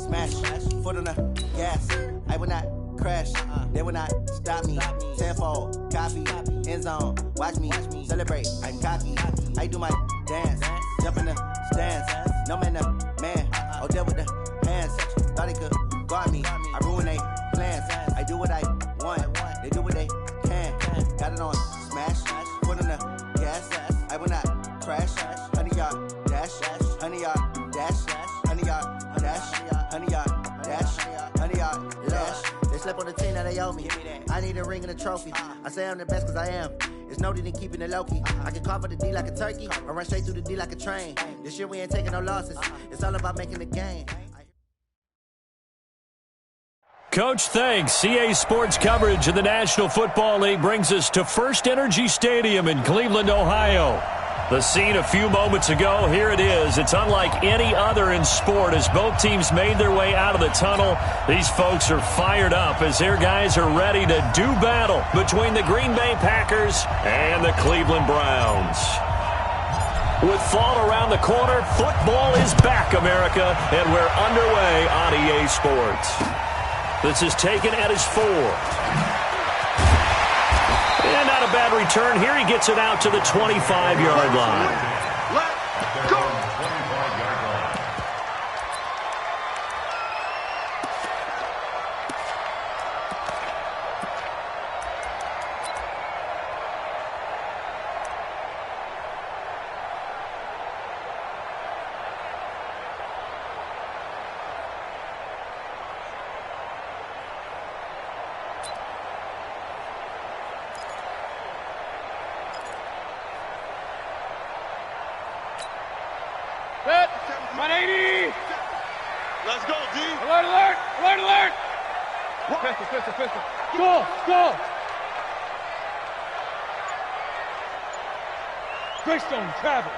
smash, foot on the gas. I will not crash, they will not stop me. Tenfold, copy, end zone, watch me celebrate. I'm cocky, I do my dance, jump in the stands. No man, man, oh, deal with the hands. Thought he could guard me, I ruin they plans. I do what I want, they do what they can. Got it on smash, foot on the gas. I will not crash, 100-yard dash, 100-yard dash, 100-yard dash, 100-yard dash, 100-yard dash. They slept on the team that they owe me. I need a ring and a trophy. I say I'm the best cause I am. It's noted in keeping it low-key. I can carve up the D like a turkey or run straight through the D like a train. This year we ain't taking no losses. It's all about making the game. Coach, thanks. CA Sports coverage of the National Football League brings us to First Energy Stadium in Cleveland, Ohio. The scene a few moments ago, here it is. It's unlike any other in sport as both teams made their way out of the tunnel. These folks are fired up as their guys are ready to do battle between the Green Bay Packers and the Cleveland Browns. With fall around the corner, football is back, America, and we're underway on EA Sports. This is taken at his 4. And not a bad return here. He gets it out to the 25-yard line. Let's go! Set. 180. Let's go, D. Alert, alert, alert, alert. Pistol. Go. Greystone travel.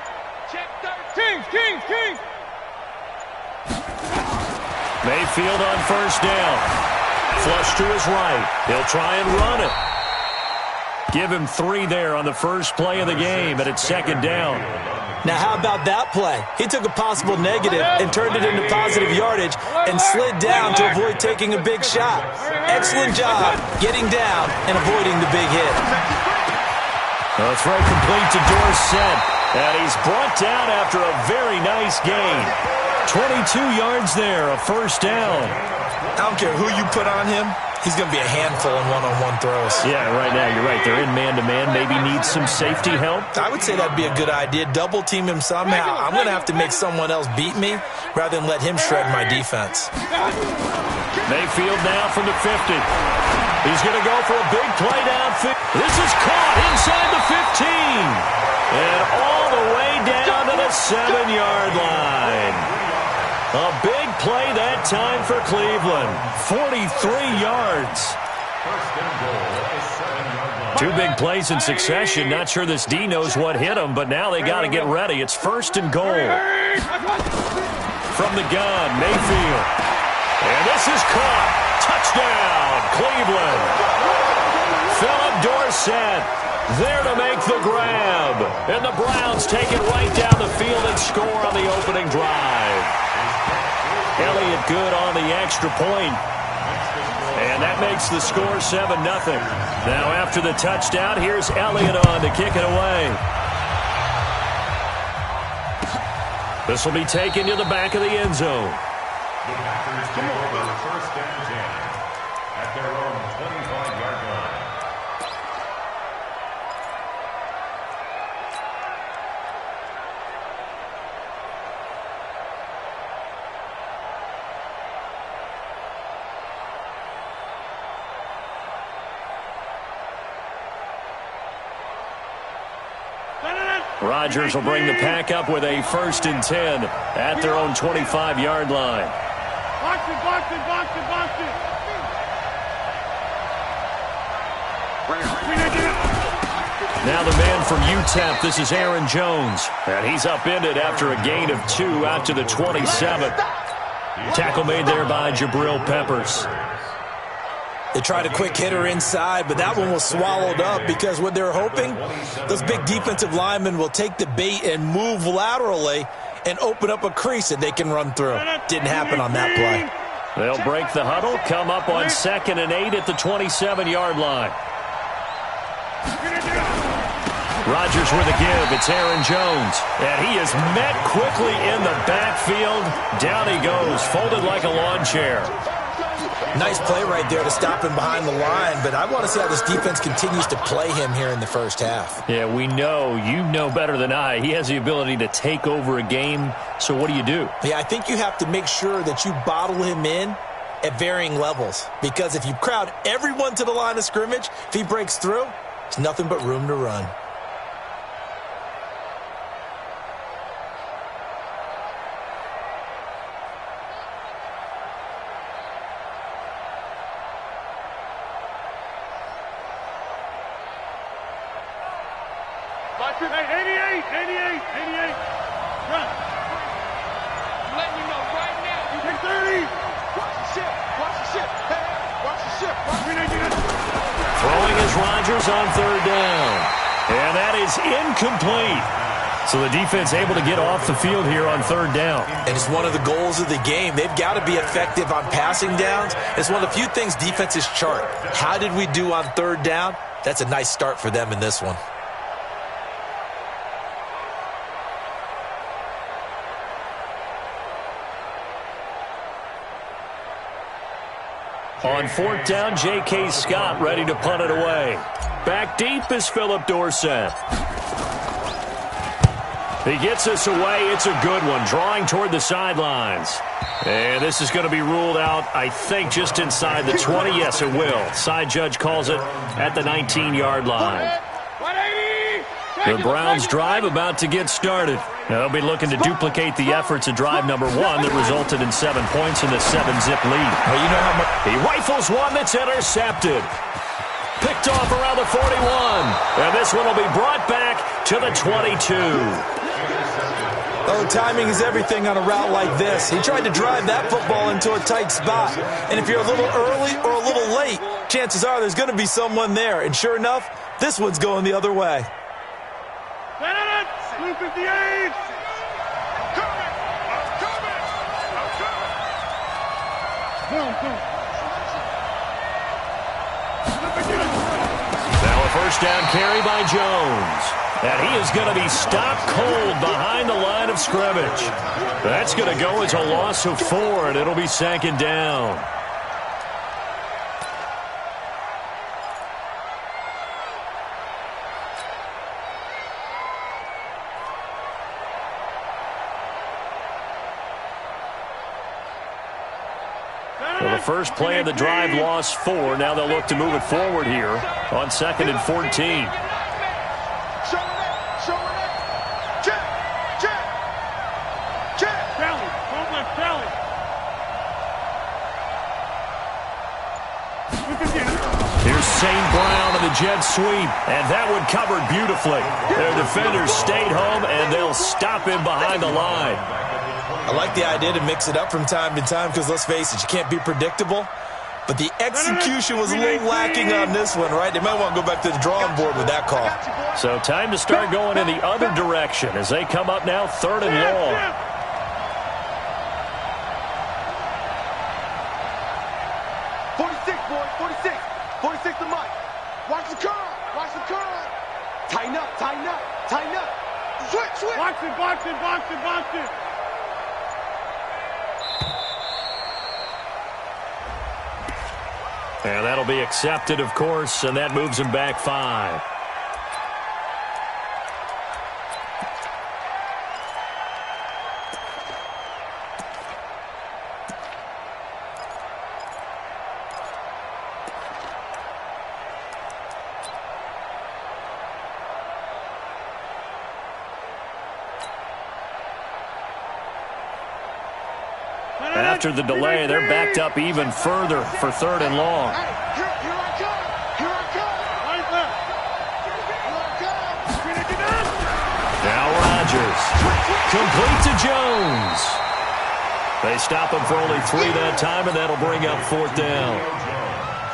Check 13. Kings. Mayfield on first down. Flush to his right. He'll try and run it. Give him 3 there on the first play of the game, and it's second down. Now, how about that play? He took a possible negative and turned it into positive yardage and slid down to avoid taking a big shot. Excellent job getting down and avoiding the big hit. Well, it's right complete to Dorsett, and he's brought down after a very nice gain. 22 yards there, a first down. I don't care who you put on him. He's going to be a handful in one-on-one throws. Yeah, right now, you're right. They're in man-to-man. Maybe needs some safety help. I would say that'd be a good idea. Double team him somehow. I'm going to have to make someone else beat me rather than let him shred my defense. Mayfield now from the 50. He's going to go for a big play downfield. This is caught inside the 15. And all the way down to the 7-yard line. A big play that time for Cleveland. 43 yards. 2 big plays in succession. Not sure this D knows what hit him, but now they got to get ready. It's first and goal. From the gun, Mayfield. And this is caught. Touchdown, Cleveland. Philip Dorsett there to make the grab. And the Browns take it right down the field and score on the opening drive. Elliott good on the extra point. And that makes the score 7-0. Now after the touchdown, here's Elliott on to kick it away. This will be taken to the back of the end zone. The Packers take over first and 10 at their own 25-yard line. Rodgers will bring the pack up with a first and 10 at their own 25-yard line. Box it. Now the man from UTEP, this is Aaron Jones. And he's upended after a gain of 2 out to the 27. Tackle made there by Jabril Peppers. They tried a quick hitter inside, but that one was swallowed up because what they're hoping, those big defensive linemen will take the bait and move laterally and open up a crease that they can run through. Didn't happen on that play. They'll break the huddle, come up on 2nd and 8 at the 27-yard line. Rodgers with a give. It's Aaron Jones. And he is met quickly in the backfield. Down he goes, folded like a lawn chair. Nice play right there to stop him behind the line, but I want to see how this defense continues to play him here in the first half. Yeah, we know. You know better than I. He has the ability to take over a game, so what do you do? Yeah, I think you have to make sure that you bottle him in at varying levels, because if you crowd everyone to the line of scrimmage, if he breaks through, there's nothing but room to run. On 3rd down. And that is incomplete. So the defense able to get off the field here on 3rd down. And it's one of the goals of the game. They've got to be effective on passing downs. It's one of the few things defenses chart. How did we do on 3rd down? That's a nice start for them in this one. On 4th down, J.K. Scott ready to punt it away. Back deep is Philip Dorsett. He gets us away. It's a good one, drawing toward the sidelines. And this is going to be ruled out, I think, just inside the 20. Yes, it will. Side judge calls it at the 19-yard line. The Browns' drive about to get started. Now, they'll be looking to duplicate the efforts of drive number 1 that resulted in 7 points in the 7-zip lead. Well, you know how much he rifles one that's intercepted. Picked off around the 41. And this one will be brought back to the 22. Oh, timing is everything on a route like this. He tried to drive that football into a tight spot. And if you're a little early or a little late, chances are there's going to be someone there. And sure enough, this one's going the other way. 258! Now a first down carry by Jones. And he is going to be stopped cold behind the line of scrimmage. That's going to go as a loss of 4, and it'll be 2nd down. Well, the first play of the drive lost 4. Now they'll look to move it forward here on 2nd and 14. Here's St. Brown and the jet sweep, and that one covered beautifully. Their defenders stayed home, and they'll stop him behind the line. I like the idea to mix it up from time to time because, let's face it, you can't be predictable. But the execution was a little lacking on this one, right? They might want to go back to the drawing board with that call. So time to start going in the other direction as they come up now 3rd and long. Tighten up, tighten up, tighten up. Switch. Box it, box it, box it, box it. And that'll be accepted, of course, and that moves him back 5. After the delay, they're backed up even further for 3rd and long. Now Rodgers. Complete to Jones. They stop him for only 3 that time, and that'll bring up 4th down.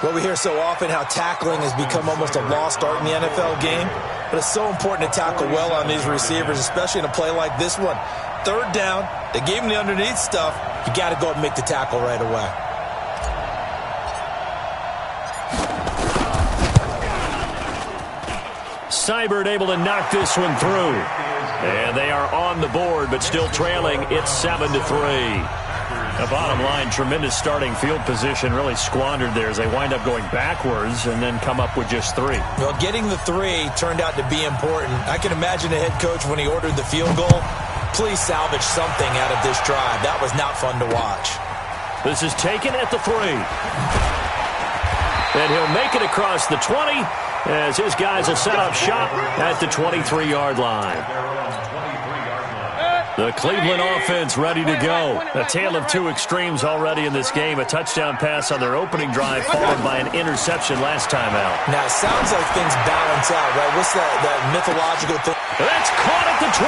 Well, we hear so often how tackling has become almost a lost art in the NFL game, but it's so important to tackle well on these receivers, especially in a play like this one. 3rd down, they gave him the underneath stuff. You got to go and make the tackle right away. Seibert able to knock this one through. And they are on the board, but still trailing. It's 7-3. The bottom line, tremendous starting field position, really squandered there as they wind up going backwards and then come up with just 3. Well, getting the 3 turned out to be important. I can imagine the head coach when he ordered the field goal. Please salvage something out of this drive. That was not fun to watch. This is taken at the 3. And he'll make it across the 20 as his guys have set up shop at the 23-yard line. The Cleveland offense ready to go. A tale of 2 extremes already in this game. A touchdown pass on their opening drive followed by an interception last time out. Now, it sounds like things balance out, right? What's that mythological thing? That's caught at the 25.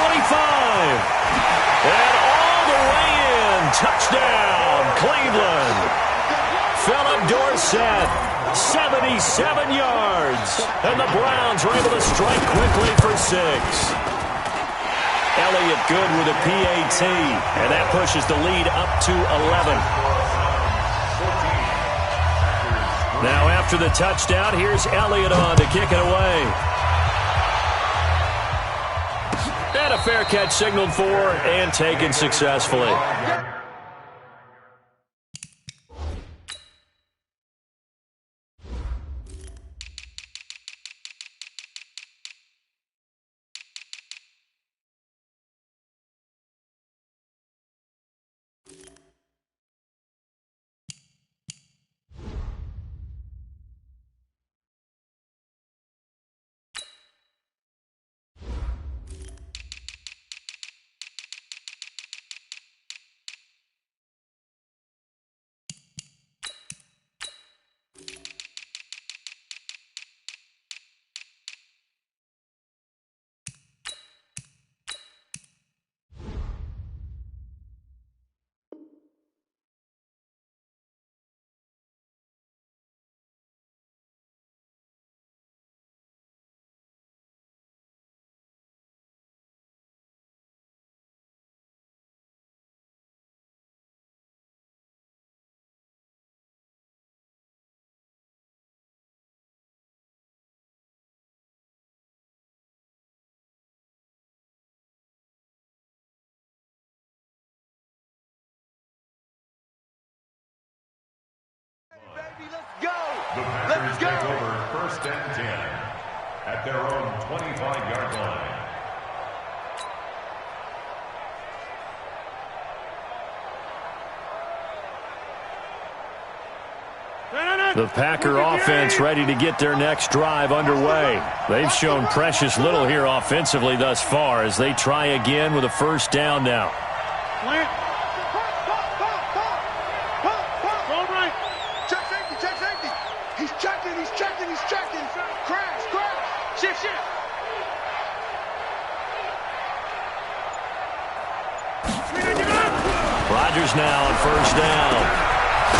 And all the way in. Touchdown, Cleveland. Philip Dorsett, 77 yards. And the Browns are able to strike quickly for 6. Elliott good with a PAT, and that pushes the lead up to 11. Now after the touchdown, here's Elliott on to kick it away. And a fair catch signaled for and taken successfully. Let's go. Take over 1st and 10 at their own 25-yard line. The Packer offense ready to get their next drive underway. They've shown precious little here offensively thus far as they try again with a 1st down now. Rodgers now on 1st down.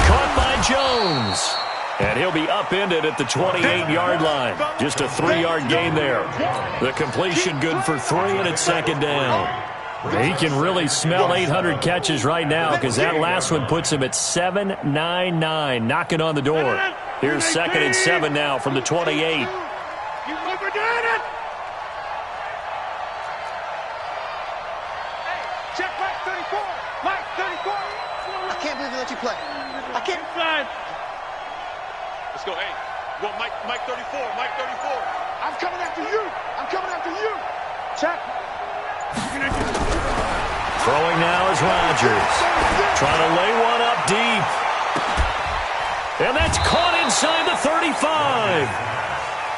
Caught by Jones. And he'll be upended at the 28-yard line. Just a 3-yard gain there. The completion good for 3, and it's 2nd down. He can really smell 800 catches right now because that last one puts him at 799, knocking on the door. Here's 2nd and 7 now from the 28. Check Mike 34. Mike 34. I can't believe they let you play. I can't. Let's go. Hey, go Mike 34. Mike 34. I'm coming after you. I'm coming after you. Check. Throwing now is Rodgers. Trying to lay one up deep. And that's caught inside the 35.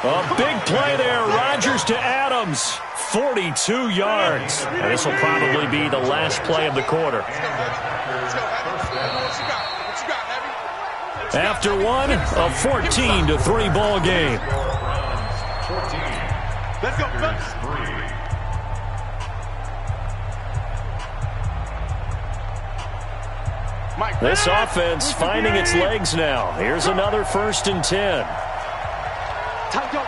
A big play there. Rodgers to Adams. 42 yards. And this will probably be the last play of the quarter. After one, a 14-3 ball game. Let's go, fellas. This offense finding its legs now. Here's another 1st and 10. Tight go.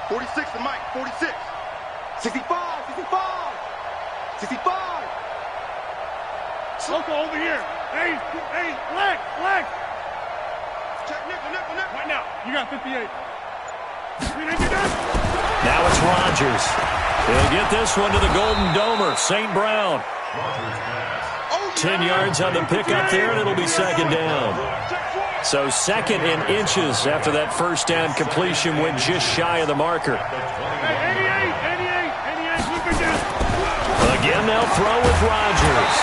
46 to Mike, 46. 65. Loco over here. Hey, flex. Check nickel. Right now. You got 58. Now it's Rodgers. He'll get this one to the Golden Domer, St. Brown. 10 yards on the pickup there, and it'll be second down. So second in inches after that first down completion went just shy of the marker. 88. Again, they'll throw with Rodgers.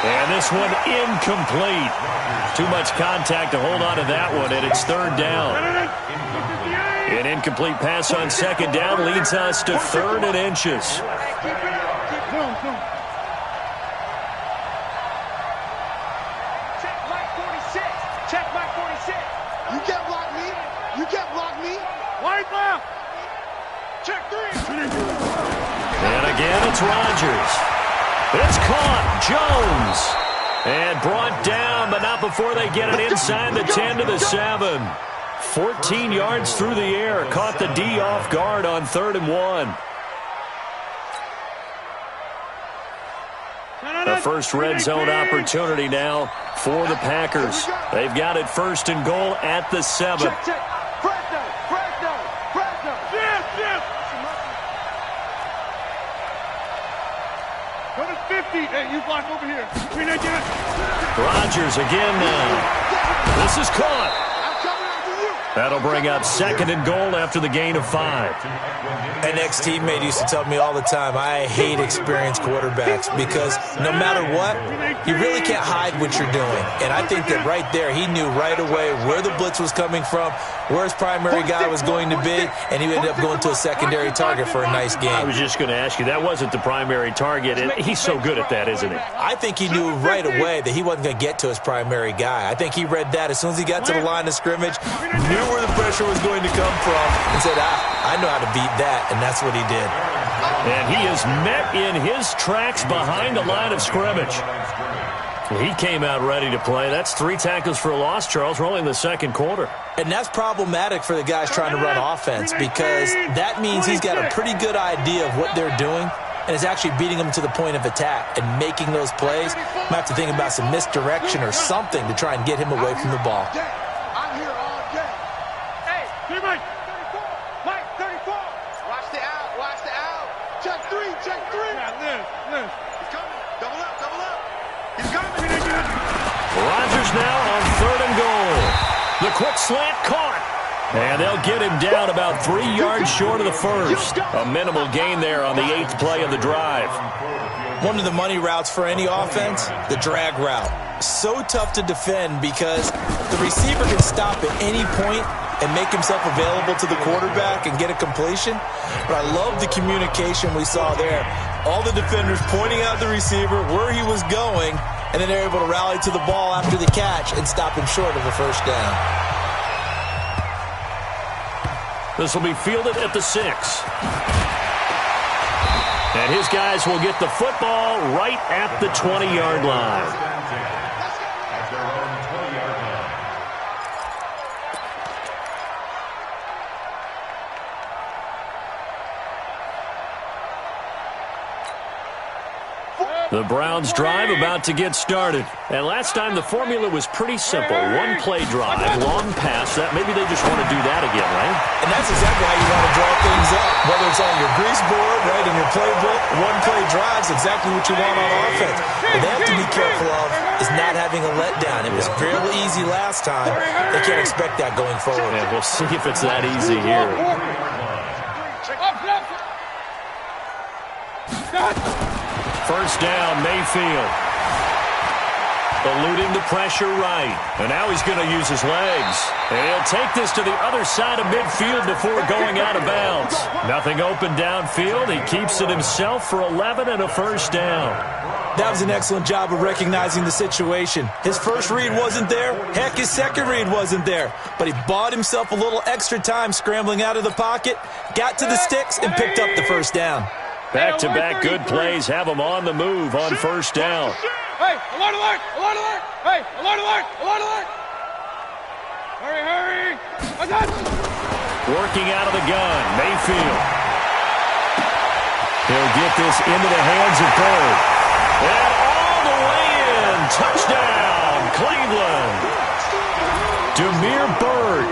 And this one incomplete. Too much contact to hold on to that one, and it's third down. An incomplete pass on second down leads us to third and inches. Check Mike 46. You can't block me. Wide left. Check 3. And again, it's Rodgers. It's caught. Jones. And brought down, but not before they get it inside the 10 to the 7. 14 yards through the air. Caught the D off guard on 3rd and 1. The first red zone opportunity now for the Packers. They've got it 1st and goal at the 7. Check. Fresno. Yes. Go to 50. Hey, you block over here. Rodgers again now. This is caught. That'll bring up 2nd and goal after the gain of 5. An ex-teammate used to tell me all the time, I hate experienced quarterbacks because no matter what, you really can't hide what you're doing. And I think that right there, he knew right away where the blitz was coming from, where his primary guy was going to be, and he ended up going to a secondary target for a nice game. I was just going to ask you, that wasn't the primary target, and he's so good at that, isn't he? I think he knew right away that he wasn't going to get to his primary guy. I think he read that as soon as he got to the line of scrimmage, knew where the pressure was going to come from, and said, I know how to beat that, and that's what he did. And he is met in his tracks behind the line of scrimmage. He came out ready to play. That's 3 tackles for a loss, Charles. We're only in the second quarter. And that's problematic for the guys trying to run offense because that means he's got a pretty good idea of what they're doing and is actually beating them to the point of attack and making those plays. Might have to think about some misdirection or something to try and get him away from the ball. I'm here all day. Hey, Mike 34. Watch the out. Check 3. Now this. He's coming. Double up. He's coming. Rodgers now on 3rd and goal. The quick slant caught. And they'll get him down about 3 yards short of the first. A minimal gain there on the 8th play of the drive. One of the money routes for any offense, the drag route. So tough to defend because the receiver can stop at any point and make himself available to the quarterback and get a completion. But I love the communication we saw there. All the defenders pointing out the receiver, where he was going, and then they're able to rally to the ball after the catch and stop him short of a first down. This will be fielded at the 6. And his guys will get the football right at the 20-yard line. The Browns drive about to get started. And last time the formula was pretty simple. 1 play drive, long pass. That maybe they just want to do that again, right? And that's exactly how you want to draw things up. Whether it's on your grease board, right, in your playbook, 1 play drive's exactly what you want on offense. What they have to be careful of is not having a letdown. It was fairly easy last time. They can't expect that going forward. Yeah, we'll see if it's that easy here. First down, Mayfield. Eluding the pressure right. And now he's going to use his legs. And he'll take this to the other side of midfield before going out of bounds. Nothing open downfield. He keeps it himself for 11 and a first down. That was an excellent job of recognizing the situation. His first read wasn't there. Heck, his second read wasn't there. But he bought himself a little extra time scrambling out of the pocket, got to the sticks, and picked up the first down. Back-to-back good plays have him on the move on first down. Hey, alert! Hey, alert! Hurry! Working out of the gun, Mayfield. He'll get this into the hands of Bird. And all the way in, touchdown. Cleveland. Damiere Byrd,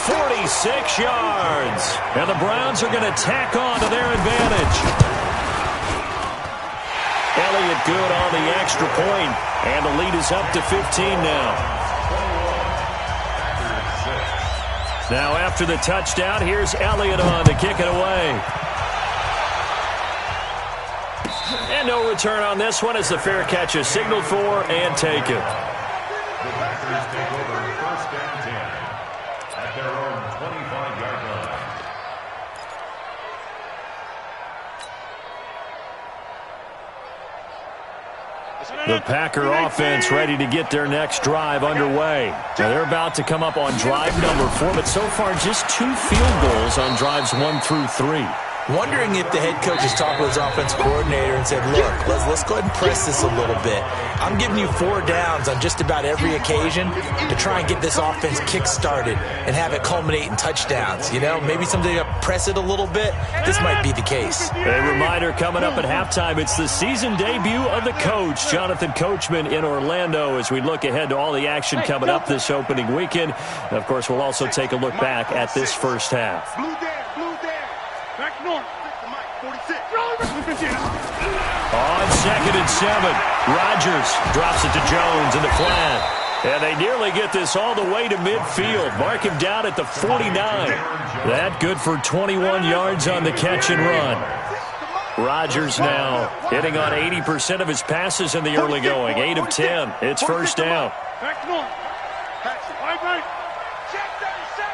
46 yards. And the Browns are going to tack on to their advantage. Elliott good on the extra point, and the lead is up to 15 now. Now after the touchdown, here's Elliott on to kick it away. And no return on this one as the fair catch is signaled for and taken. The Packers take over first and 10 at their own 25-yard line. The Packer offense ready to get their next drive underway. Now they're about to come up on drive number 4, but so far just 2 field goals on drives 1 through 3. Wondering if the head coach has talked with his offense coordinator and said, look, let's go ahead and press this a little bit. I'm giving you 4 downs on just about every occasion to try and get this offense kick-started and have it culminate in touchdowns. You know, maybe something to press it a little bit. This might be the case. A reminder coming up at halftime, it's the season debut of the coach, Jonathan Coachman, in Orlando, as we look ahead to all the action coming up this opening weekend. And of course, we'll also take a look back at this first half. Blue down. Back north. Mike, 46. On 2nd and 7, Rodgers drops it to Jones in the flat. And they nearly get this all the way to midfield. Mark him down at the 49. That good for 21 yards on the catch and run. Rodgers now hitting on 80% of his passes in the early going. 8 of 10. It's first down. Back north. Right. Check 37.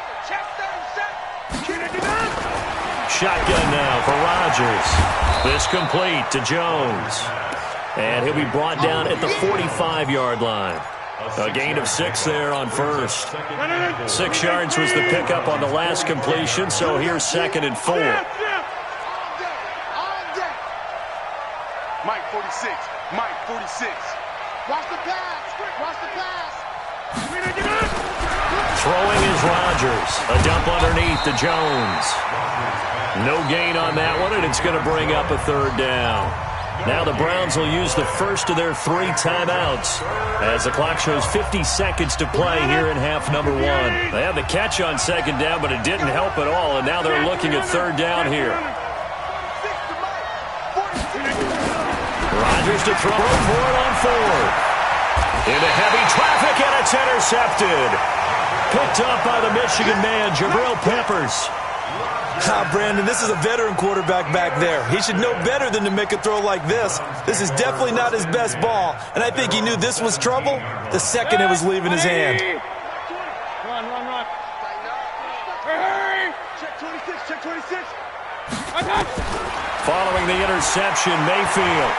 Shotgun now for Rodgers. This complete to Jones. And he'll be brought down at the 45-yard line. A gain of 6 there on first. 6 yards was the pickup on the last completion, so here's 2nd and 4. Mike 46. Watch the pass. Throwing is Rodgers. A dump underneath to Jones. No gain on that one, and it's going to bring up a 3rd down. Now the Browns will use the first of their 3 timeouts as the clock shows 50 seconds to play here in half number 1. They had the catch on 2nd down, but it didn't help at all, and now they're looking at 3rd down here. Rodgers to throw for it on 4th. Into heavy traffic, and it's intercepted. Picked up by the Michigan man, Jabril Peppers. Brandon, this is a veteran quarterback back there. He should know better than to make a throw like this. This is definitely not his best ball, and I think he knew this was trouble the second it was leaving his hand. Run. Hurry! Check 26. Following the interception, Mayfield.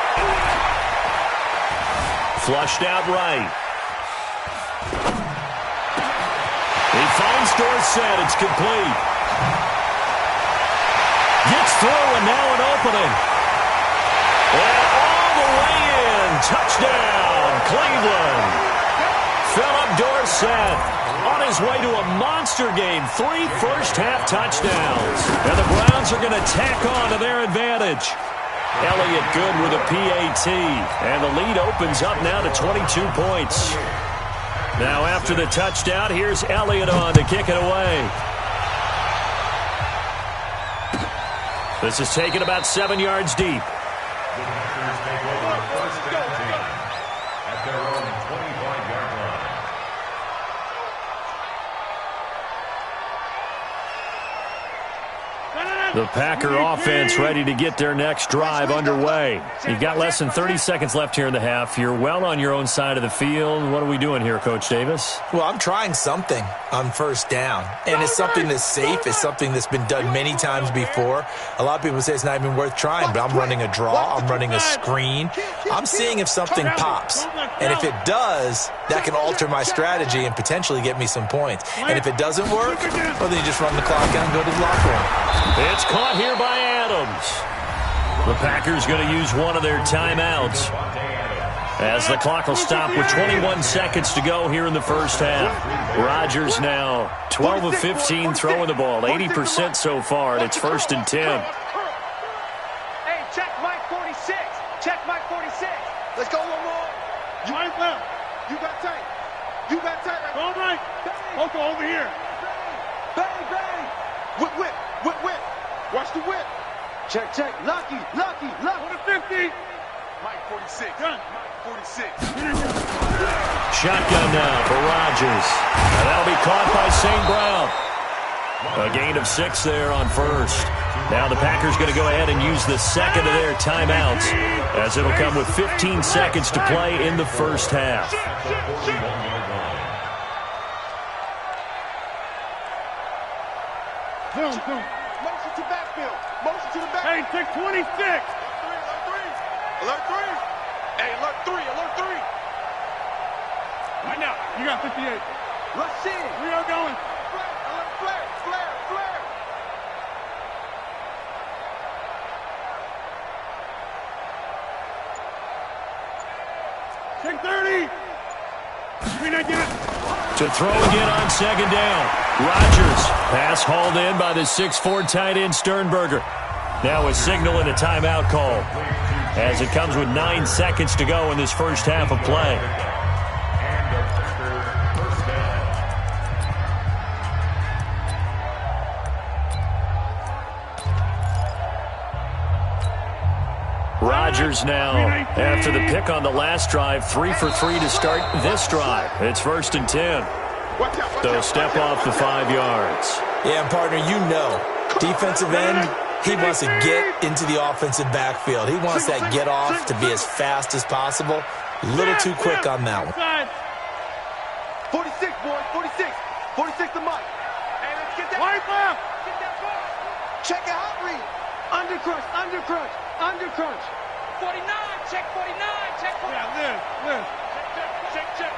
Flushed out right. He finds Dorsett. It's complete. Gets through, and now an opening. And all the way in. Touchdown, Cleveland. Philip Dorsett on his way to a monster game. 3 first-half touchdowns. And the Browns are going to tack on to their advantage. Elliott good with a PAT. And the lead opens up now to 22 points. Now after the touchdown, here's Elliott on to kick it away. This is taken about 7 yards deep. The Packers take over first and 10 at their own 25-yard line. The Packer offense ready to get their next drive underway. You've got less than 30 seconds left here in the half. You're well on your own side of the field. What are we doing here, Coach Davis? Well, I'm trying something on first down, and it's something that's safe. It's something that's been done many times before. A lot of people say it's not even worth trying, but I'm running a draw. I'm running a screen. I'm seeing if something pops, and if it does, that can alter my strategy and potentially get me some points. And if it doesn't work, well, then you just run the clock out and go to the locker room. It's caught here by Adams. The Packers going to use one of their timeouts as the clock will stop with 21 seconds to go here in the first half. Rodgers now 12 of 15 throwing the ball, 80% so far, and it's 1st and 10. Hey, check Mike 46. Let's go one more. You ain't left. You got tight. You got tight right. All right. Oko over here. Bang, bang. Whip, whip, whip, whip. Watch the whip. Check, check. Lucky, lucky, lucky. On the 50. Mike 46. Gun. Mike 46. Shotgun now for Rodgers. And that'll be caught by St. Brown. A gain of 6 there on first. Now the Packers going to go ahead and use the second of their timeouts, as it'll come with 15 seconds to play in the first half. Zoom. Motion to backfield. Motion to the back. Hey, take 26. Alert 3. Hey, alert 3. Alert 3. Right now. You got 58. Rush in. We are going. Alert flare. Flare. Flare. Take 30. To throw again on second down. Rodgers. Pass hauled in by the 6'4" tight end Sternberger. Now a signal and a timeout call, as it comes with 9 seconds to go in this first half of play. Rodgers now, after the pick on the last drive, 3 for 3 to start this drive. It's 1st and 10. They'll step off the 5 yards. Yeah, partner, you know, defensive end, he wants to get into the offensive backfield. He wants that get off to be as fast as possible. A little too quick on that one. 46, boys. 46. 46 to Mike. Hey, let's get that. Right left. Get that ball. Check it out, read. Under crunch. Under crunch. Under crunch. 49, check 49, check 49. Yeah, live. Check.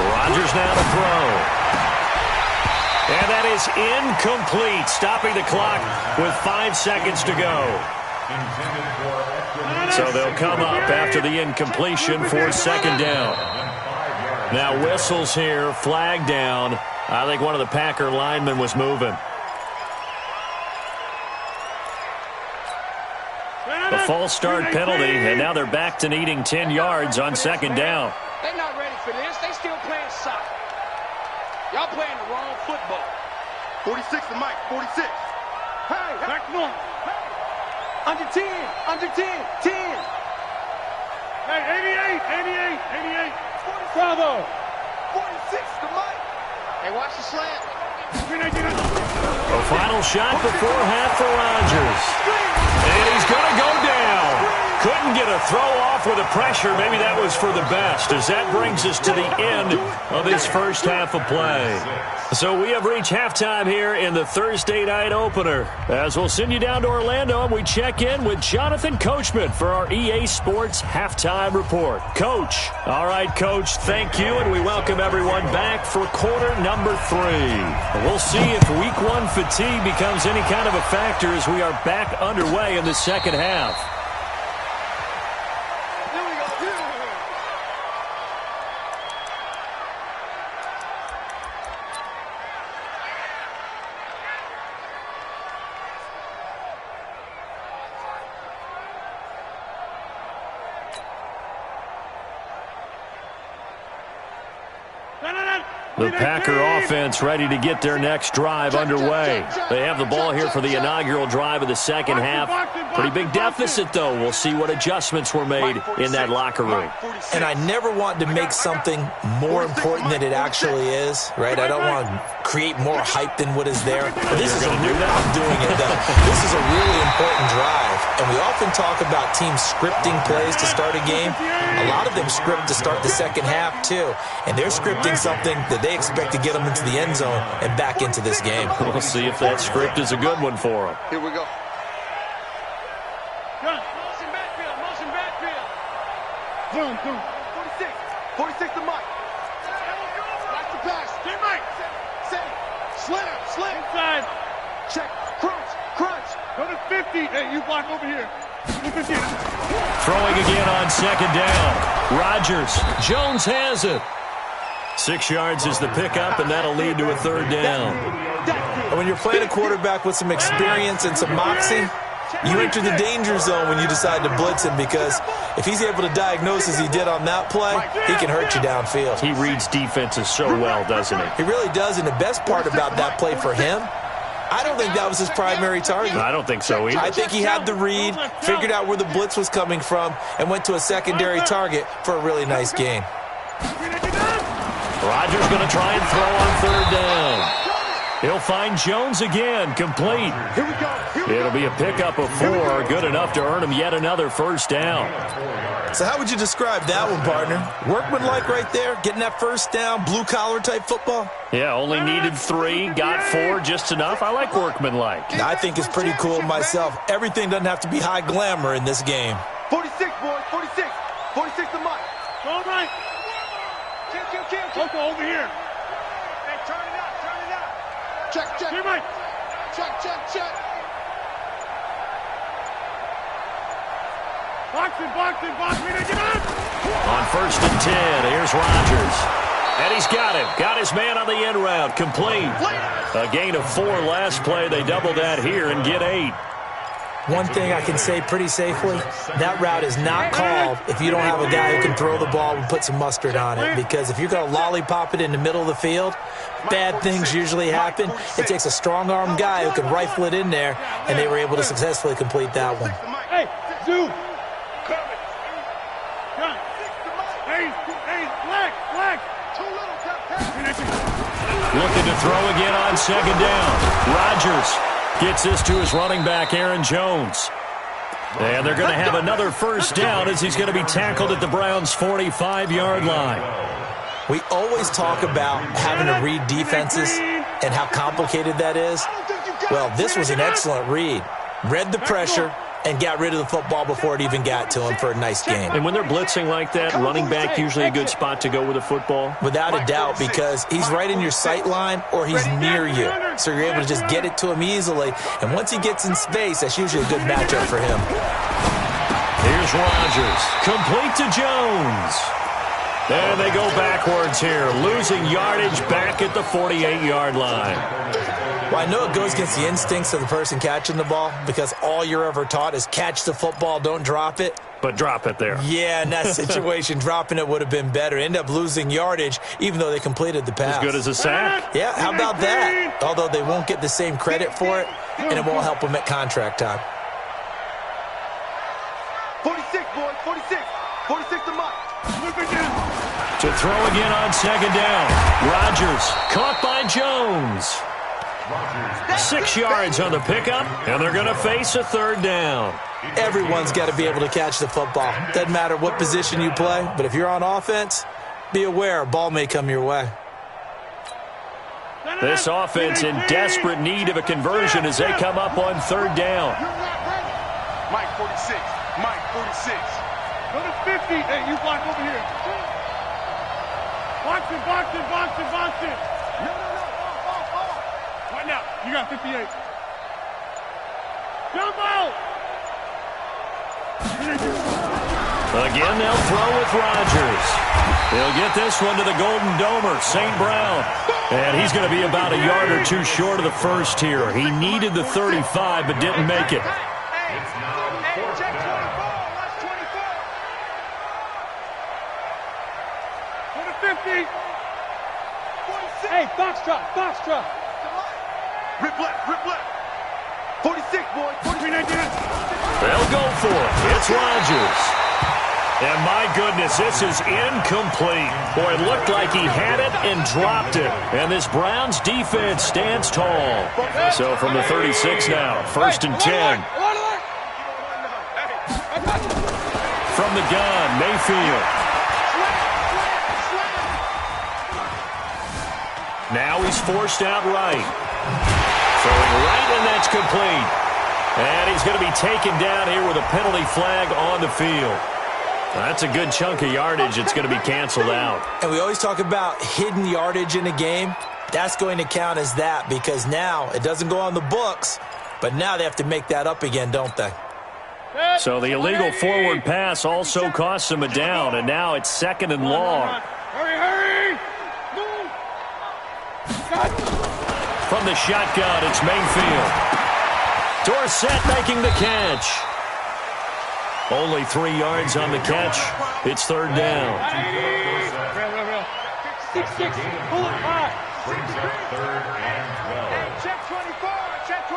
Rodgers now to throw. And that is incomplete, stopping the clock with 5 seconds to go. So they'll come up after the incompletion for second down. Now whistles here, flag down. I think one of the Packer linemen was moving. A false start penalty, and now they're back to needing 10 yards on second down. They're not ready for this. They still playing soccer. Y'all playing the wrong football. 46 to Mike. 46. Hey. Back north. Under 10. Under 10. 10. Hey, 88. Bravo. 46 to Mike. Hey, watch the slant. A final shot before half for Rodgers. And he's going to go down. Couldn't get a throw off with the pressure. Maybe that was for the best, as that brings us to the end of this first half of play. So we have reached halftime here in the Thursday night opener, as we'll send you down to Orlando and we check in with Jonathan Coachman for our EA Sports Halftime Report. Coach. All right, Coach, thank you, and we welcome everyone back for quarter number 3. We'll see if week 1 fatigue becomes any kind of a factor as we are back underway in the second half. The Packer offense ready to get their next drive underway. They have the ball here for the inaugural drive of the second half. Pretty big deficit, though. We'll see what adjustments were made in that locker room. And I never want to make something more important than it actually is, right? I don't want to create more hype than what is there. I'm doing it, though. This is a really important drive, and we often talk about teams scripting plays to start a game. A lot of them script to start the second half, too, and they're scripting something that they expect to get them into the end zone and back into this game. We'll see if that script is a good one for them. Here we go. Motion backfield. Zoom. 46 to Mike. Watch the pass. Get Mike. Slam. Inside. Check. Crunch. Go to 50. Hey, you block over here. 50. Throwing again on second down. Rodgers. Jones has it. 6 yards is the pickup, and that'll lead to a third down. And when you're playing a quarterback with some experience and some moxie, You enter the danger zone when you decide to blitz him, because if he's able to diagnose as he did on that play, he can hurt you downfield. He reads defenses so well, doesn't he? He really does, and the best part about that play for him, I don't think that was his primary target. I don't think so either. I think he had the read, figured out where the blitz was coming from, and went to a secondary target for a really nice gain. Rodgers going to try and throw on third down. He'll find Jones again, complete. It'll be a pickup of 4, good enough to earn him yet another first down. So how would you describe that one, partner? Workmanlike right there, getting that first down, blue-collar type football? Yeah, only needed 3, got 4, just enough. I like workmanlike. I think it's pretty cool myself. Everything doesn't have to be high glamour in this game. 46, boys, 46. 46 to Mike. All right. Coco, over here. Hey, turn it out, turn it out. Check, check. Here, Mike. Check, check, check. Boxing, boxing, boxing. Get up. On 1st and 10, here's Rodgers. And he's got him. Got his man on the end route. Complete. A gain of 4 last play. They double that here and get 8. One thing I can say pretty safely, that route is not called if you don't have a guy who can throw the ball and put some mustard on it. Because if you're going to lollipop it in the middle of the field, bad things usually happen. It takes a strong-armed guy who can rifle it in there, and they were able to successfully complete that one. Hey, Zoo. Hey, black. Looking to throw again on 2nd down. Rodgers gets this to his running back, Aaron Jones. And they're going to have another first down as he's going to be tackled at the Browns' 45-yard line. We always talk about having to read defenses and how complicated that is. Well, this was an excellent read. Read the pressure and got rid of the football before it even got to him for a nice game. And when they're blitzing like that, running back usually a good spot to go with a football? Without a doubt, because he's right in your sight line or he's near you. So you're able to just get it to him easily. And once he gets in space, that's usually a good matchup for him. Here's Rodgers. Complete to Jones. And they go backwards here, losing yardage back at the 48-yard line. Well, I know it goes against the instincts of the person catching the ball, because all you're ever taught is catch the football, don't drop it. But drop it there. Yeah, in that situation, dropping it would have been better. End up losing yardage, even though they completed the pass. As good as a sack. Yeah, how about that? Although they won't get the same credit for it, and it won't help them at contract time. 46, boys, 46. 46 to Mike. To throw again on 2nd down. Rodgers caught by Jones. 6 yards on the pickup, and they're going to face a 3rd down. Everyone's got to be able to catch the football. Doesn't matter what position you play, but if you're on offense, be aware a ball may come your way. This offense in desperate need of a conversion as they come up on 3rd down. Mike 46. Mike 46. Go to 50. Hey, you block over here. Boxing. No. Right now. You got 58. Jumbo! Again, they'll throw with Rodgers. He'll get this one to the Golden Domer, St. Brown. And he's going to be about a yard or 2 short of the first here. He needed the 35, but didn't make it. Check 24. Watch 24. Go to 50. Hey, Foxtrot. Rip left. 46, boys. 46. They'll go for it. It's Rodgers. And my goodness, this is incomplete. Boy, it looked like he had it and dropped it. And this Browns defense stands tall. So from the 36 now, 1st and 10. From the gun, Mayfield. Now he's forced out right. Throwing right, and that's complete. And he's going to be taken down here with a penalty flag on the field. That's a good chunk of yardage. It's going to be canceled out. And we always talk about hidden yardage in a game. That's going to count as that, because now it doesn't go on the books, but now they have to make that up again, don't they? So the illegal forward pass also costs them a down, and now it's 2nd and long. Hurry! Move! From the shotgun, it's Mayfield. Dorsett making the catch. Only 3 yards on the catch. It's third down. 6-6. Pull it high. Brings up third and 12. Hey, check 24. Check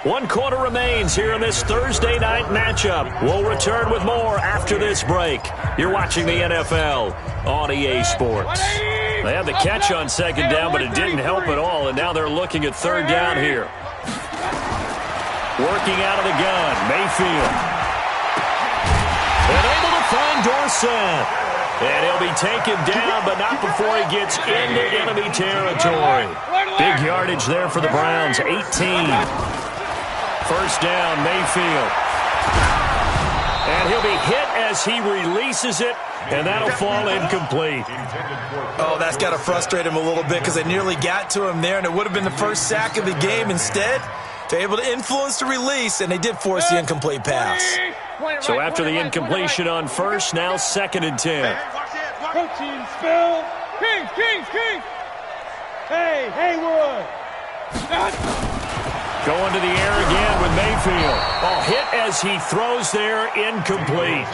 24. One quarter remains here in this Thursday night matchup. We'll return with more after this break. You're watching the NFL on EA Sports. They had the catch on second down, but it didn't help at all, and now they're looking at third down here. Working out of the gun, Mayfield. And able to find Dorsett. And he'll be taken down, but not before he gets into enemy territory. Big yardage there for the Browns, 18. First down, Mayfield. And he'll be hit as he releases it, and that'll fall incomplete. Oh, that's got to frustrate him a little bit because they nearly got to him there, and it would have been the first sack of the game. Instead, they're able to influence the release, and they did force the incomplete pass. So after the incompletion on first, now 2nd and 10. Protein spill. Kings. Hey, Haywood. Going to the air again with Mayfield. Oh, hit as he throws there, incomplete.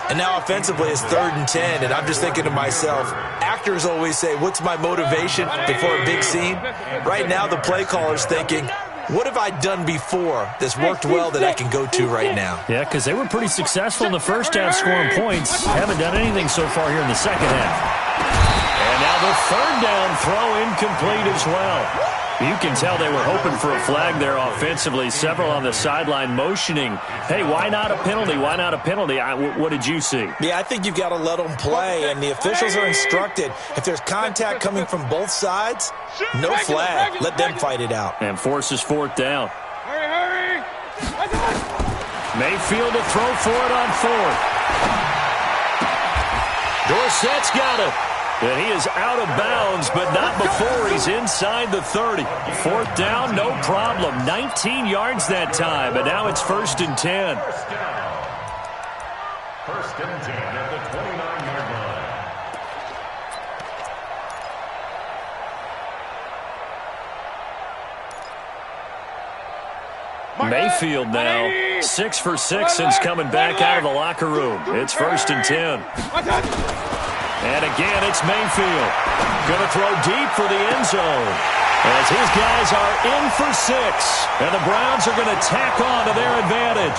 And now offensively it's 3rd and 10, and I'm just thinking to myself, actors always say, what's my motivation before a big scene? Right now the play caller's thinking, what have I done before that's worked well that I can go to right now? Yeah, because they were pretty successful in the first half scoring points. Haven't done anything so far here in the second half. And now the third down throw incomplete as well. You can tell they were hoping for a flag there offensively. Several on the sideline motioning, hey, why not a penalty? Why not a penalty? What did you see? Yeah, I think you've got to let them play, and the officials are instructed. If there's contact coming from both sides, no flag. Let them fight it out. And forces 4th down. Hurry. Mayfield to throw for it on 4th. Dorsett's got it. And he is out of bounds, but not before he's inside the 30. 4th down, no problem. 19 yards that time, and now it's 1st and 10. First and 10 at the 29-yard line. Mayfield now 6 for 6 since coming back out of the locker room. It's 1st and 10. And again, it's Mayfield. Going to throw deep for the end zone. As his guys are in for 6. And the Browns are going to tack on to their advantage.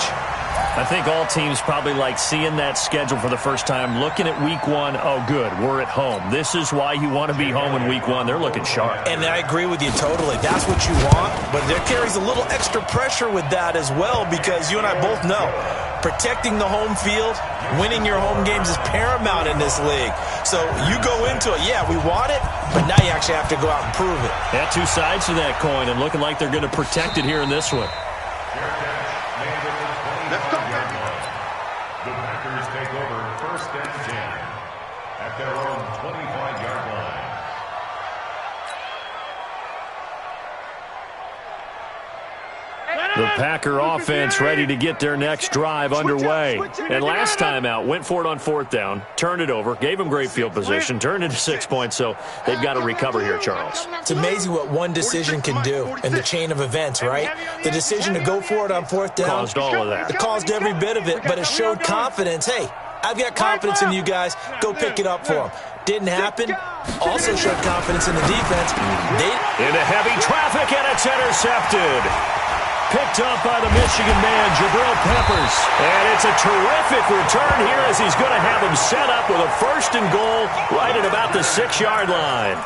I think all teams probably like seeing that schedule for the first time, looking at week 1. Oh, good, we're at home. This is why you want to be home in week 1. They're looking sharp. And I agree with you totally. That's what you want, but there carries a little extra pressure with that as well because you and I both know protecting the home field, winning your home games is paramount in this league. So you go into it, yeah, we want it, but now you actually have to go out and prove it. Yeah, 2 sides to that coin, and looking like they're going to protect it here in this one. The Packers take over 1st and 10 at their own 25-yard line. The Packer offense ready to get their next drive underway. And last time out, went for it on 4th down, turned it over, gave them great field position, turned it to 6 points, so they've got to recover here, Charles. It's amazing what one decision can do in the chain of events, right? The decision to go for it on 4th down. Caused all of that. It caused every bit of it, but it showed confidence. Hey, I've got confidence in you guys. Go pick it up for them. Didn't happen. Also showed confidence in the defense. Into heavy traffic, and it's intercepted. Picked up by the Michigan man, Jabril Peppers. And it's a terrific return here as he's going to have him set up with a 1st and goal right at about the 6-yard line.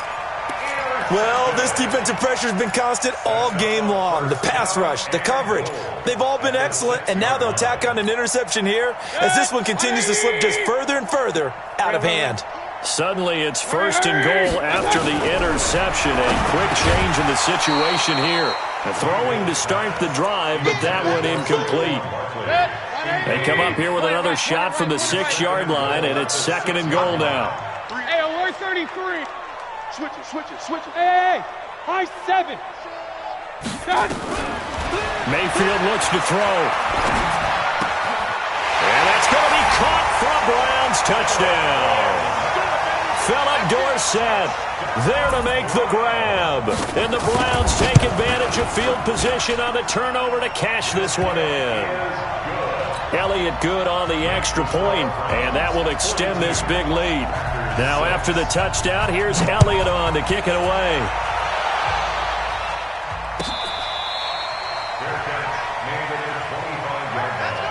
Well, this defensive pressure has been constant all game long. The pass rush, the coverage, they've all been excellent, and now they'll tack on an interception here as this one continues to slip just further and further out of hand. Suddenly it's 1st and goal after the interception. A quick change in the situation here. Throwing to start the drive, but that one incomplete. They come up here with another shot from the 6-yard line, and it's 2nd and goal now. Hey, we're 33. Switch it. Hey, high 7. Mayfield looks to throw. And that's going to be caught for a Browns touchdown. Philip Dorsett there to make the grab. And the Browns take advantage of field position on the turnover to cash this one in. Elliott Good on the extra point, and that will extend this big lead. Now after the touchdown, here's Elliott on to kick it away. Fair catch made at the 25-yard line.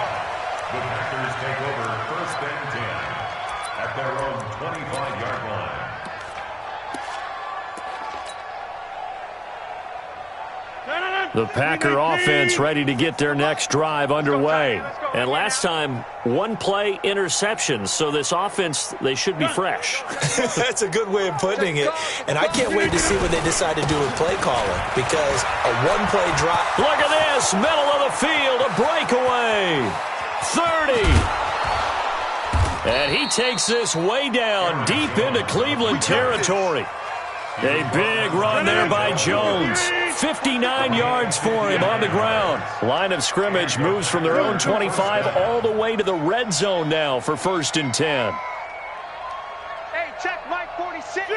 The Packers take over 1st and 10 at their own 25-yard line. The Packer offense ready to get their next drive underway. And last time, one-play interception. So this offense, they should be fresh. That's a good way of putting it. And I can't wait to see what they decide to do with play calling, because a one-play drive. Look at this, middle of the field, a breakaway. 30. And he takes this way down, deep into Cleveland territory. A big run there by Jones. 59 yards for him on the ground. Line of scrimmage moves from their own 25 all the way to the red zone now for 1st and 10. Hey, check Mike 46.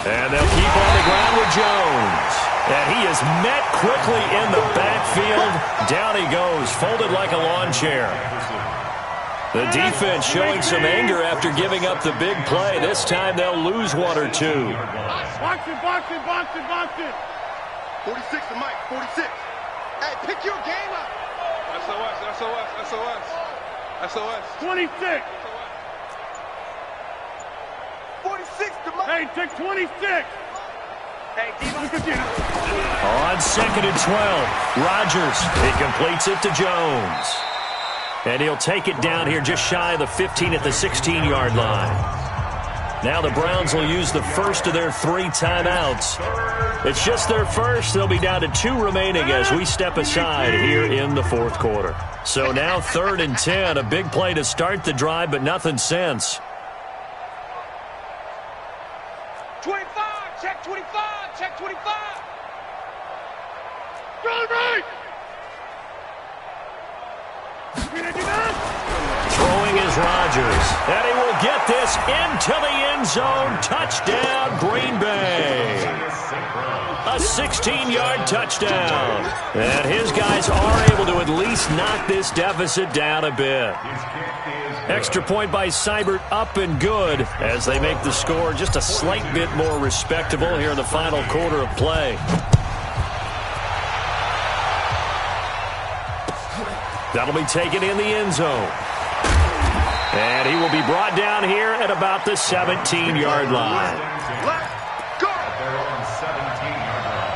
And they'll keep on the ground with Jones. And he is met quickly in the backfield. Down he goes, folded like a lawn chair. The defense showing some anger after giving up the big play. This time they'll lose one or two. Box it. 46 to Mike, 46. Hey, pick your game up. SOS. 26. 46 to Mike. Hey, take 26. Hey, Look at you. On 2nd and 12, Rodgers. He completes it to Jones. And he'll take it down here just shy of the 15 at the 16-yard line. Now the Browns will use the first of their 3 timeouts. It's just their first. They'll be down to 2 remaining as we step aside here in the 4th quarter. So now 3rd and 10, a big play to start the drive, but nothing since. 25, check 25, check 25. Go right. Throwing is Rodgers, and he will get this into the end zone. Touchdown, Green Bay. A 16-yard touchdown. And his guys are able to at least knock this deficit down a bit. Extra point by Seibert, up and good as they make the score just a slight bit more respectable here in the final quarter of play. That'll be taken in the end zone. And he will be brought down here at about the 17-yard line. Let's go. They're on 17-yard line.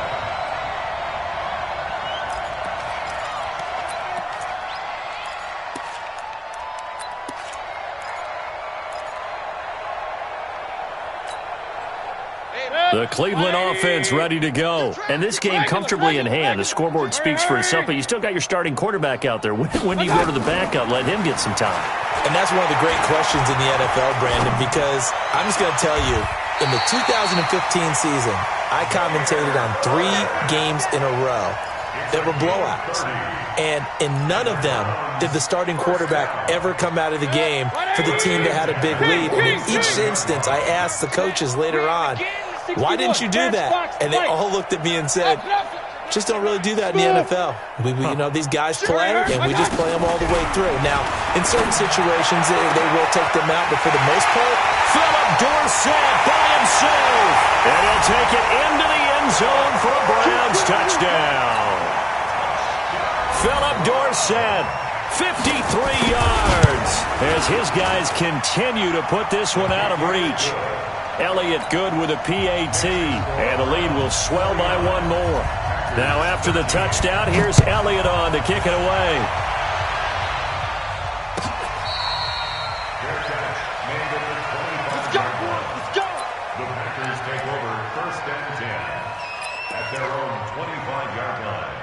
The Cleveland offense ready to go. And this game comfortably in hand. The scoreboard speaks for itself, but you still got your starting quarterback out there. When do you go to the backup? Let him get some time. And that's one of the great questions in the NFL, Brandon, because I'm just going to tell you, in the 2015 season, I commentated on 3 games in a row that were blowouts. And in none of them did the starting quarterback ever come out of the game for the team that had a big lead. And in each instance, I asked the coaches later on, why didn't you do that? And they all looked at me and said, just don't really do that in the NFL. You know, these guys play, and we just play them all the way through. Now, in certain situations, they will take them out, but for the most part, Philip Dorsett by himself. And he'll take it into the end zone for a Browns touchdown. Philip Dorsett, 53 yards, as his guys continue to put this one out of reach. Elliott Good with a PAT, and the lead will swell by 1 more. Now after the touchdown, here's Elliott on to kick it away. Let's go. The Packers take over 1st and 10 at their own 25-yard line.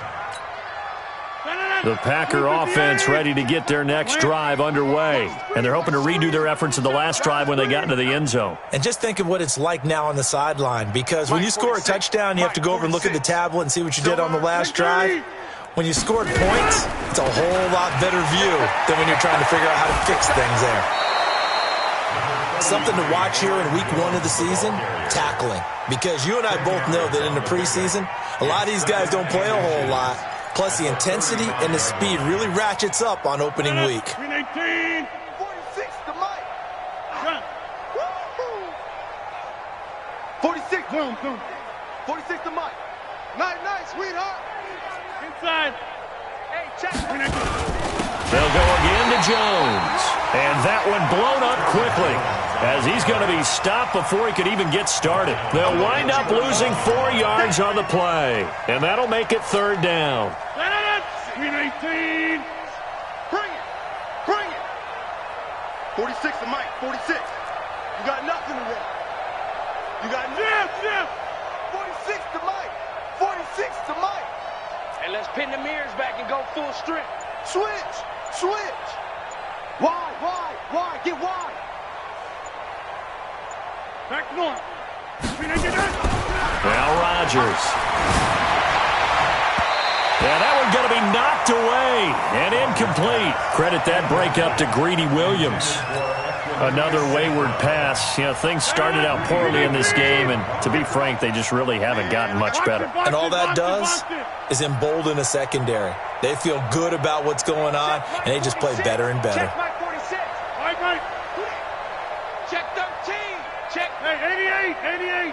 The Packer offense ready to get their next drive underway. And they're hoping to redo their efforts in the last drive when they got into the end zone. And just think of what it's like now on the sideline, because when you score a touchdown, you have to go over and look at the tablet and see what you did on the last drive. When you scored points, it's a whole lot better view than when you're trying to figure out how to fix things there. Something to watch here in week 1 of the season, tackling. Because you and I both know that in the preseason, a lot of these guys don't play a whole lot. Plus, the intensity and the speed really ratchets up on opening week. 18. 46 to Mike. 46. Boom, boom. 46 to Mike. Night, sweetheart. Inside. Hey, check. They'll go again to Jones. And that one blown up quickly as he's going to be stopped before he could even get started. They'll wind up losing 4 yards on the play. And that'll make it 3rd down. 18. Bring it. 46 to Mike. 46. You got nothing to run. You got nothing. 46 to Mike. 46 to Mike. And let's pin the mirrors back and go full strength. Switch. Wide. Get wide. Back north. Now Rodgers. Yeah, that one's going to be knocked away and incomplete. Credit that breakup to Greedy Williams. Another wayward pass. You know, things started out poorly in this game, and to be frank, they just really haven't gotten much better. And all that does is embolden a secondary. They feel good about what's going on, and they just play better and better. Check Mike 46. Mike. Check 13. Check. Hey, 88.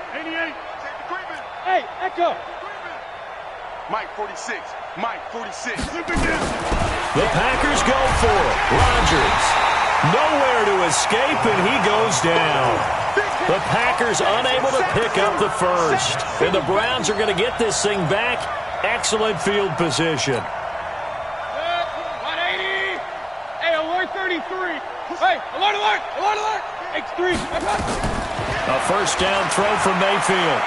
Hey, Echo. Mike 46. The Packers go for it. Rodgers. Nowhere to escape, and he goes down. The Packers unable to pick up the first. And the Browns are going to get this thing back. Excellent field position. 180. Hey, alert 33. Hey, alert. X3. A first down throw from Mayfield.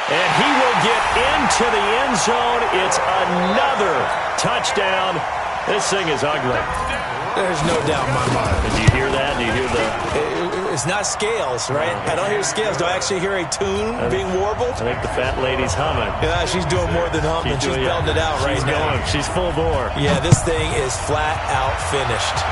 And he will get into the end zone. It's another touchdown. This thing is ugly. There's no doubt in my mind. Did you hear that? Do you hear the... It's not scales, right? I don't hear scales. Do I actually hear a tune being warbled? I think the fat lady's humming. Yeah, she's doing more than humming. She's belting it out right now. She's full bore. Yeah, this thing is flat out finished.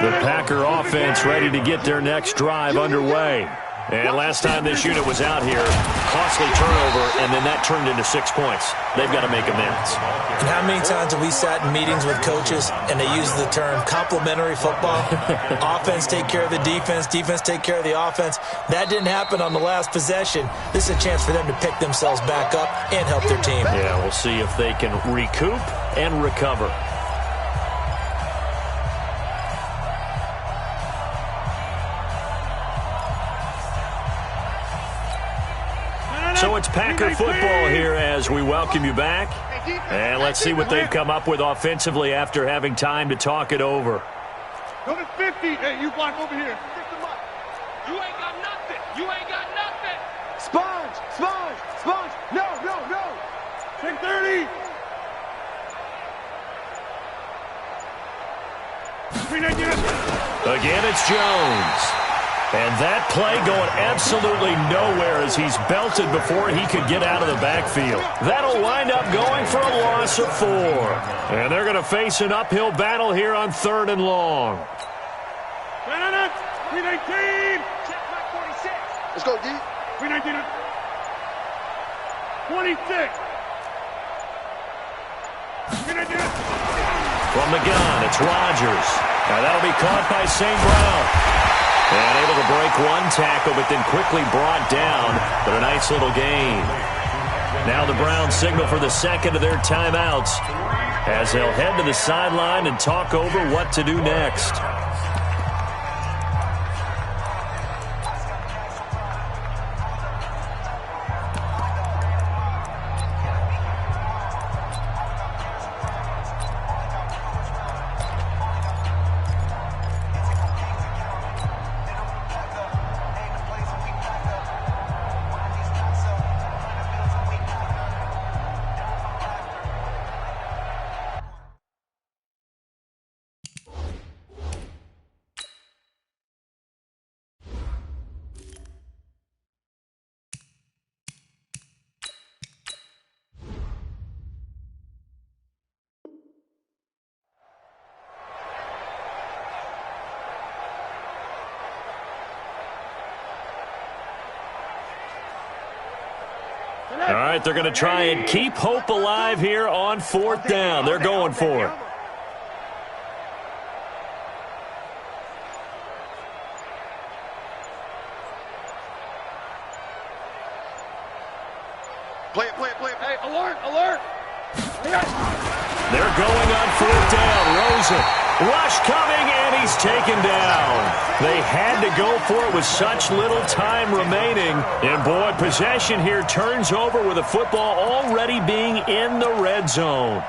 The Packer offense ready to get their next drive underway. And last time this unit was out here, costly turnover, and then that turned into 6 points. They've got to make amends. And how many times have we sat in meetings with coaches and they use the term complementary football? Offense take care of the defense, defense take care of the offense. That didn't happen on the last possession. This is a chance for them to pick themselves back up and help their team. Yeah, we'll see if they can recoup and recover. So it's Packer football here as we welcome you back. And let's see what they've come up with offensively after having time to talk it over. Go to 50. Hey, you block over here. You ain't got nothing. Sponge. No. Take 30. Again, it's Jones. And that play going absolutely nowhere as he's belted before he could get out of the backfield. That'll wind up going for a loss of 4. And they're going to face an uphill battle here on 3rd and long. 319. Check Mike 46. Let's go, D. 319. 26. 319. From the gun, it's Rodgers. Now that'll be caught by St. Brown. And able to break one tackle, but then quickly brought down. But a nice little gain. Now the Browns signal for the second of their timeouts as they'll head to the sideline and talk over what to do next. right, they're going to try and keep hope alive here on 4th down. They're going for it. Play it, play it, play it. Hey, alert, alert. They're going on 4th down. Rosen. Rush coming, and he's taken down. They had to go for it with such little time remaining. And, boy, possession here turns over with the football already being in the red zone.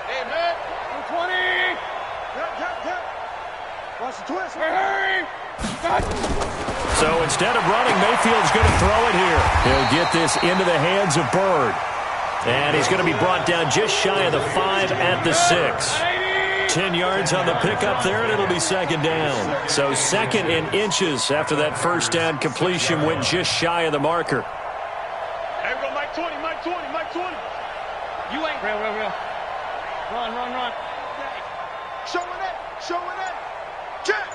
Hey, man. 220. Watch the twist. Hurry. So instead of running, Mayfield's going to throw it here. He'll get this into the hands of Byrd. And he's going to be brought down just shy of the 5 at the 6. 10 yards on the pickup there, and it'll be 2nd down. So 2nd in inches after that first down completion went just shy of the marker. Hey, we go Mike 20, Mike 20, Mike 20. You ain't real. Run. Showing it. Check.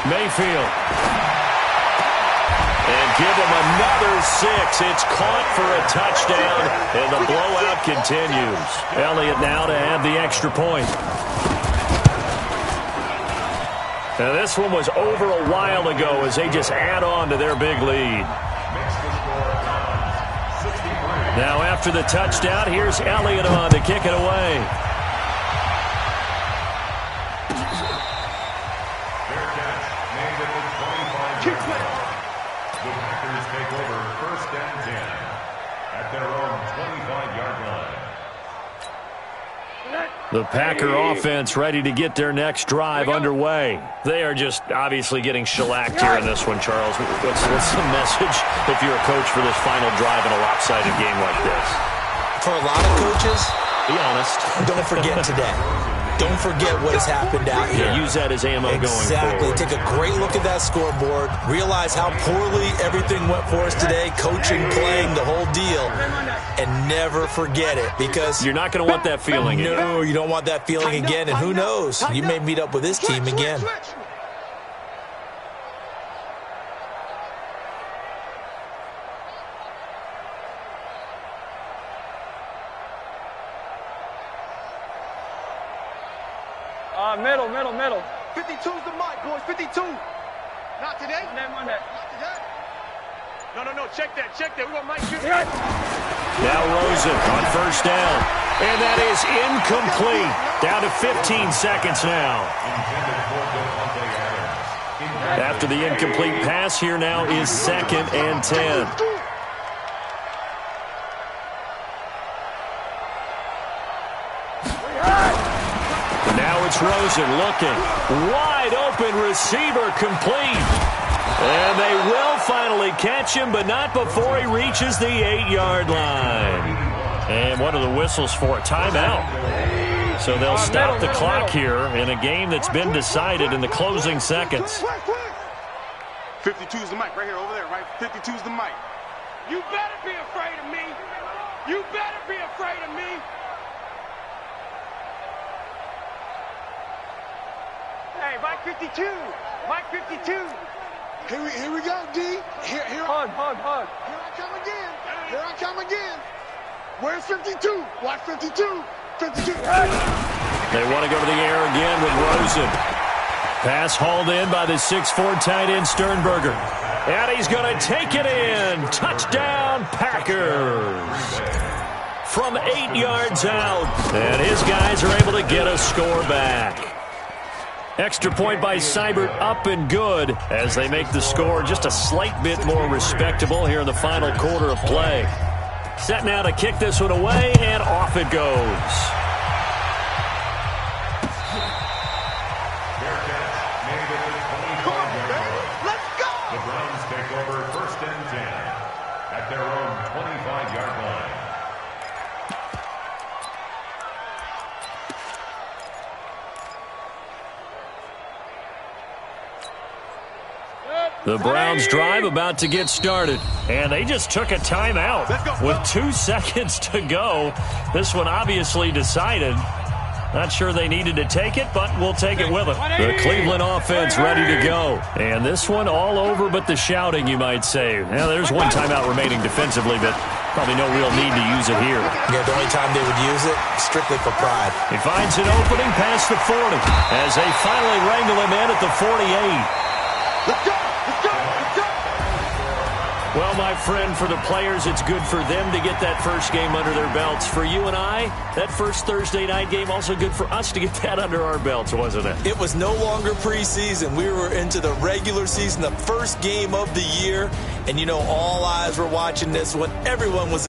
Mayfield. And give him another 6. It's caught for a touchdown, and the blowout continues. Elliott now to have the extra point. Now this one was over a while ago as they just add on to their big lead. Now after the touchdown, here's Elliott on to kick it away. The Packer offense ready to get their next drive underway. They are just obviously getting shellacked here in this one, Charles. What's the message if you're a coach for this final drive in a lopsided game like this? For a lot of coaches, be honest. Don't forget today. Don't forget what has happened out here. Yeah, use that as ammo going forward. Exactly. Take a great look at that scoreboard. Realize how poorly everything went for us today. Coaching, playing, the whole deal. And never forget it, because you're not going to want that feeling again. No, you don't want that feeling again. And who knows? You may meet up with this team again. Middle. 52's the mic, boys. 52. Not today. Not today. No. Check that. We got Mike 50. Now Rosen on first down. And that is incomplete. Down to 15 seconds now. After the incomplete pass, here now is 2nd and 10. Now it's Rosen looking. Wide open receiver complete. And they will finally catch him, but not before he reaches the 8-yard line. And what are the whistles for? A timeout. So they'll stop the clock here in a game that's been decided in the closing seconds. 52's the mic right here, over there, right? 52's the mic. You better be afraid of me. You better be afraid of me. Hey, Mike 52. Mike 52. Here we go, D. Here. Hug. Here I come again. Where's 52? Watch 52. 52. They want to go to the air again with Rosen. Pass hauled in by the 6'4" tight end Sternberger. And he's going to take it in. Touchdown, Packers. From 8 yards out. And his guys are able to get a score back. Extra point by Seibert, up and good as they make the score just a slight bit more respectable here in the final quarter of play. Set now to kick this one away, and off it goes. Let's go! The Browns take over 1st and 10 at their own 25-yard line. The Browns drive about to get started, and they just took a timeout with 2 seconds to go. This one obviously decided. Not sure they needed to take it, but we'll take it with them. The Cleveland offense ready to go. And this one all over but the shouting, you might say. Now, there's one timeout remaining defensively, but probably no real need to use it here. Yeah, the only time they would use it, strictly for pride. He finds an opening past the 40 as they finally wrangle him in at the 48. Let's go! Let's go! Let's go! Well, my friend, for the players, it's good for them to get that first game under their belts. For you and I, that first Thursday night game, also good for us to get that under our belts, wasn't it? It was no longer preseason. We were into the regular season, the first game of the year. And, you know, all eyes were watching this one. Everyone was